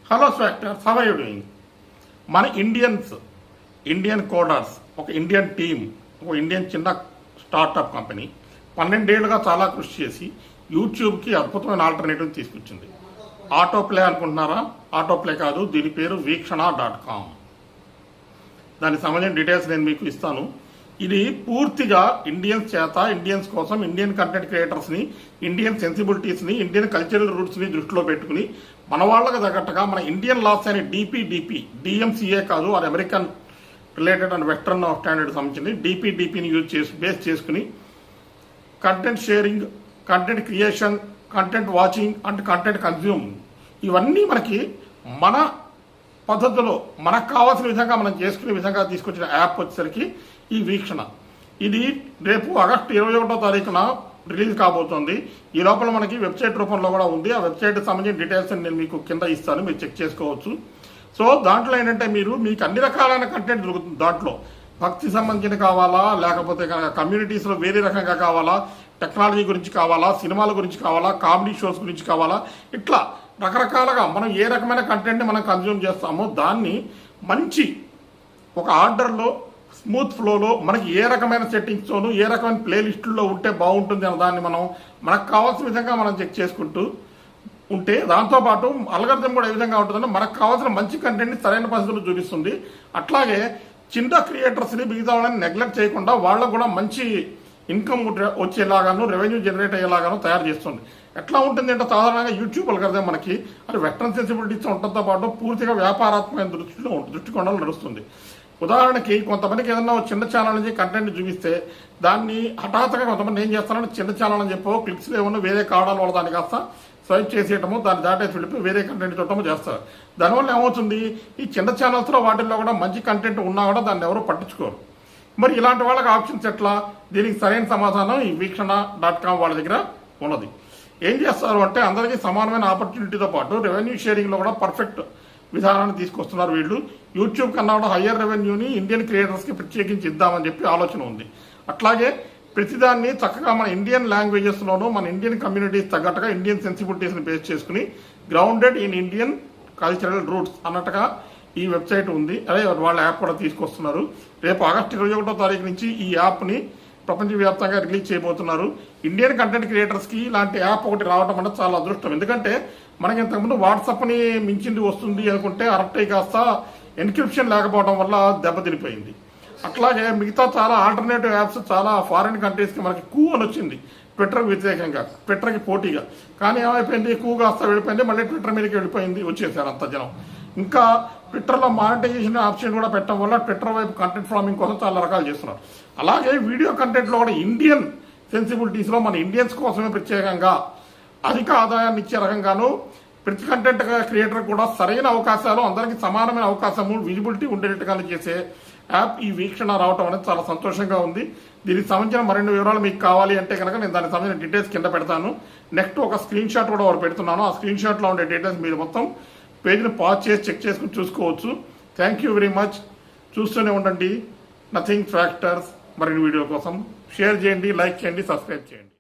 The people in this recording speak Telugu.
హలో స్వాక్టర్స్, హౌ ఆర్ యూ డూయింగ్? మన ఇండియన్ కోడర్స్, ఒక ఇండియన్ టీమ్, ఒక ఇండియన్ చిన్న స్టార్టప్ కంపెనీ 12 ఏళ్ళుగా చాలా కృషి చేసి యూట్యూబ్కి అద్భుతమైన ఆల్టర్నేటివ్ తీసుకొచ్చింది. ఆటోప్లే అనుకుంటున్నారా? ఆటోప్లే కాదు, దీని పేరు వీక్షణ.com. దానికి సంబంధించిన డీటెయిల్స్ నేను మీకు ఇస్తాను. ఇది పూర్తిగా ఇండియన్స్ కోసం, ఇండియన్ కంటెంట్ క్రియేటర్స్ని, ఇండియన్ సెన్సిబిలిటీస్ని, ఇండియన్ కల్చరల్ రూట్స్ని దృష్టిలో పెట్టుకుని మన వాళ్ళకి తగ్గట్టుగా మన ఇండియన్ లాస్ అనే డిఎంసీఏ కాదు, అది American related and western standard సంబంధించింది. డిపిని బేస్ చేసుకుని content sharing, content creation, content watching and content consume, ఇవన్నీ మనకి మన పద్ధతిలో మనకు కావాల్సిన విధంగా మనం చేసుకునే విధంగా తీసుకొచ్చిన యాప్ వచ్చేసరికి ఈ వీక్షణ. ఇది రేపు ఆగస్టు 21వ తారీఖున రిలీజ్ కాబోతోంది. ఈ లోపల మనకి వెబ్సైట్ రూపంలో కూడా ఉంది. ఆ వెబ్సైట్ సంబంధించిన డీటెయిల్స్ నేను మీకు కింద ఇస్తాను, మీరు చెక్ చేసుకోవచ్చు. సో దాంట్లో ఏంటంటే మీకు అన్ని రకాలైన కంటెంట్ దొరుకుతుంది. దాంట్లో భక్తి సంబంధించిన కావాలా, లేకపోతే కమ్యూనిటీస్లో వేరే రకంగా కావాలా, టెక్నాలజీ గురించి కావాలా, సినిమాల గురించి కావాలా, కామెడీ షోస్ గురించి కావాలా, ఇట్లా రకరకాలుగా మనం ఏ రకమైన కంటెంట్ని మనం కన్జ్యూమ్ చేస్తామో దాన్ని మంచి ఒక ఆర్డర్లో, స్మూత్ ఫ్లోలో, మనకి ఏ రకమైన సెట్టింగ్స్తోనూ ఏ రకమైన ప్లేలిస్టుల్లో ఉంటే బాగుంటుంది అన్న దాన్ని మనకు కావాల్సిన విధంగా మనం చెక్ చేసుకుంటూ ఉంటే, దాంతోపాటు అల్గరిథం కూడా ఏ విధంగా ఉంటుందంటే మనకు కావాల్సిన మంచి కంటెంట్ని సరైన పద్ధతిలో చూపిస్తుంది. అట్లాగే చిన్న క్రియేటర్స్ని మిగతా వాళ్ళని నెగ్లెక్ట్ చేయకుండా వాళ్ళకు కూడా మంచి ఇన్కమ్ వచ్చేలాగాను, రెవెన్యూ జనరేట్ అయ్యేలాగాను తయారు చేస్తుంది. ఎట్లా ఉంటుంది అంటే సాధారణంగా యూట్యూబ్ అల్గరిథం మనకి అది వెస్టర్న్ సెన్సిబిలిటీస్ ఉండటంతో పాటు పూర్తిగా వ్యాపారాత్మక దృష్టికోణాలు నడుస్తుంది. ఉదాహరణకి కొంతమందికి ఏదన్నా చిన్న ఛానల్ నుంచి కంటెంట్ చూపిస్తే దాన్ని హఠాత్తుగా కొంతమంది ఏం చేస్తారంటే చిన్న ఛానల్ అని చెప్పో క్లిక్స్లో ఏమన్నా వేరే కావడాల వల్ల దాన్ని కాస్త స్వైప్ చేసేయటము, దాన్ని దాటేసి వెళ్ళిపోయి వేరే కంటెంట్ చూడటము చేస్తారు. దానివల్ల ఏమవుతుంది, ఈ చిన్న ఛానల్స్లో వాటిల్లో కూడా మంచి కంటెంట్ ఉన్నా కూడా దాన్ని ఎవరు పట్టించుకోరు. మరి ఇలాంటి వాళ్ళకి ఆప్షన్స్ ఎట్లా? దీనికి సరైన సమాధానం ఈ వీక్షణ.com వాళ్ళ దగ్గర ఉన్నది. ఏం చేస్తారు అంటే అందరికీ సమానమైన ఆపర్చునిటీతో పాటు రెవెన్యూ షేరింగ్లో కూడా పర్ఫెక్ట్ విధానాన్ని తీసుకొస్తున్నారు వీళ్ళు. యూట్యూబ్ కన్నా కూడా హయ్యర్ రెవెన్యూని ఇండియన్ క్రియేటర్స్కి ప్రత్యేకించి ఇద్దామని చెప్పి ఆలోచన ఉంది. అట్లాగే ప్రతిదాన్ని చక్కగా మన ఇండియన్ లాంగ్వేజెస్లోనూ మన ఇండియన్ కమ్యూనిటీస్ తగ్గట్టుగా ఇండియన్ సెన్సిబిలిటీస్ని బేస్ చేసుకుని grounded in Indian cultural roots అన్నట్టుగా ఈ వెబ్సైట్ ఉంది. అదే వాళ్ళ యాప్ కూడా తీసుకొస్తున్నారు. రేపు ఆగస్టు 21వ తారీఖు నుంచి ఈ యాప్ని ప్రపంచవ్యాప్తంగా రిలీజ్ చేయబోతున్నారు. ఇండియన్ కంటెంట్ క్రియేటర్స్కి ఇలాంటి యాప్ ఒకటి రావడం అంటే చాలా అదృష్టం. ఎందుకంటే మనకి ఇంతకుముందు వాట్సాప్ని మించింది వస్తుంది అనుకుంటే అరప్టై కాస్త ఎన్క్రిప్షన్ లేకపోవడం వల్ల దెబ్బతినిపోయింది. అట్లాగే మిగతా చాలా ఆల్టర్నేటివ్ యాప్స్ చాలా ఫారిన్ కంట్రీస్కి మనకి అని వచ్చింది ట్విట్టర్కి వ్యతిరేకంగా, ట్విట్టర్కి పోటీగా. కానీ ఏమైపోయింది, కాస్త వెళ్ళిపోయింది, మళ్ళీ ట్విట్టర్ మీదకి వచ్చేసారు అంత జనం. ఇంకా ట్విట్టర్లో మానిటైజేషన్ ఆప్షన్ కూడా పెట్టడం వల్ల ట్విట్టర్ వైపు కంటెంట్ ఫార్మింగ్ కోసం చాలా రకాలు చేస్తున్నారు. అలాగే వీడియో కంటెంట్లో కూడా ఇండియన్ సెన్సిబిలిటీస్లో మన ఇండియన్స్ కోసమే ప్రత్యేకంగా అధిక ఆదాయాన్ని ఇచ్చే రకంగాను ప్రతి కంటెంట్ క్రియేటర్ కూడా సరైన అవకాశాలు, అందరికీ సమానమైన అవకాశము, విజిబిలిటీ ఉండేటట్టుగా చేసే యాప్ ఈ వీక్షణ రావటం అనేది చాలా సంతోషంగా ఉంది. దీనికి సంబంధించిన మరిన్ని వివరాలు మీకు కావాలి అంటే కనుక నేను దానికి సంబంధించిన డీటెయిల్స్ కింద పెడతాను. నెక్స్ట్ ఒక స్క్రీన్ షాట్ కూడా ఒకటి పెడుతున్నాను. ఆ స్క్రీన్ షాట్లో ఉండే డీటెయిల్స్ మీరు మొత్తం పేజ్ని పాజ్ చేసి చెక్ చేసుకుని చూసుకోవచ్చు. Thank you very much. చూస్తూనే ఉండండి నథింగ్ ఫ్యాక్టర్స్. మరిన్ని వీడియో కోసం షేర్ చేయండి, లైక్ చేయండి, సబ్స్క్రైబ్ చేయండి.